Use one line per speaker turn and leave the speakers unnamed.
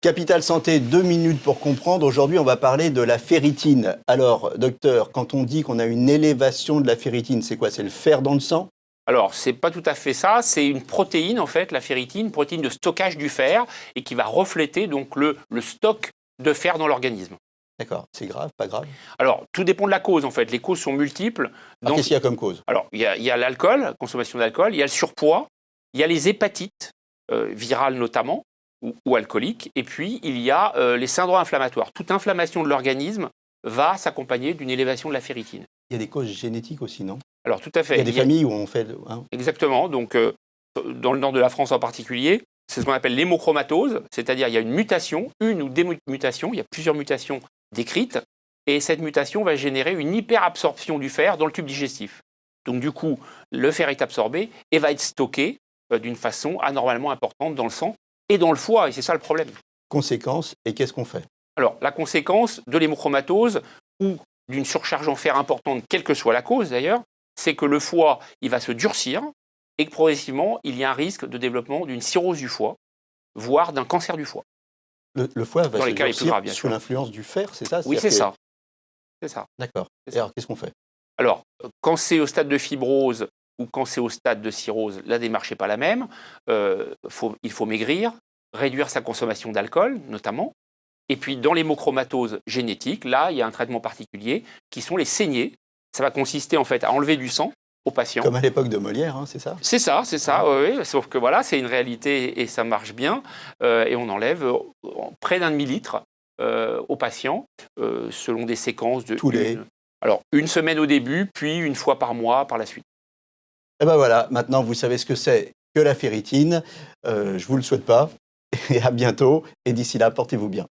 Capital Santé, 2 minutes pour comprendre. Aujourd'hui, on va parler de la ferritine. Alors, docteur, quand on dit qu'on a une élévation de la ferritine, c'est quoi? C'est le fer dans le sang?
Alors, c'est pas tout à fait ça. C'est une protéine, en fait, la ferritine, une protéine de stockage du fer, et qui va refléter donc le stock de fer dans l'organisme.
D'accord. C'est grave, pas grave?
Alors, tout dépend de la cause, en fait. Les causes sont multiples.
Alors, qu'est-ce qu'il y a comme cause?
Alors, il y a l'alcool, la consommation d'alcool, il y a le surpoids, il y a les hépatites, virales notamment, ou alcooliques, et puis il y a les syndromes inflammatoires. Toute inflammation de l'organisme va s'accompagner d'une élévation de la ferritine.
Il y a des causes génétiques aussi, non?
Alors, tout à fait.
Il y a des familles où on fait... Hein?
Exactement. Donc, dans le nord de la France en particulier, c'est ce qu'on appelle l'hémochromatose, c'est-à-dire il y a une mutation, une ou des mutations, il y a plusieurs mutations décrites, et cette mutation va générer une hyperabsorption du fer dans le tube digestif. Donc, du coup, le fer est absorbé et va être stocké d'une façon anormalement importante dans le sang et dans le foie, et c'est ça le problème.
Conséquence, et qu'est-ce qu'on fait?
Alors, la conséquence de l'hémochromatose ou d'une surcharge en fer importante, quelle que soit la cause d'ailleurs, c'est que le foie, il va se durcir et que progressivement, il y a un risque de développement d'une cirrhose du foie, voire d'un cancer du foie.
Le foie va
Dans
se
les cas les plus
durcir
graves, bien
sous
sûr.
l'influence du fer, c'est ça?
Oui, c'est ça. C'est ça.
D'accord.
C'est
Et
ça.
alors, qu'est-ce qu'on fait?
Alors, quand c'est au stade de fibrose ou quand c'est au stade de cirrhose, la démarche n'est pas la même. Il faut maigrir, réduire sa consommation d'alcool, notamment. Et puis, dans l'hémochromatose génétique, là, il y a un traitement particulier qui sont les saignées. Ça va consister, en fait, à enlever du sang au patient.
Comme à l'époque de Molière, hein, c'est ça?
C'est ça, oui. Sauf que voilà, c'est une réalité et ça marche bien. Et on enlève près d'1 demi-litre au patient, selon des séquences de... Alors, une semaine au début, puis une fois par mois par la suite.
Et ben voilà, maintenant vous savez ce que c'est que la ferritine. Je vous le souhaite pas. Et à bientôt. Et d'ici là, portez-vous bien.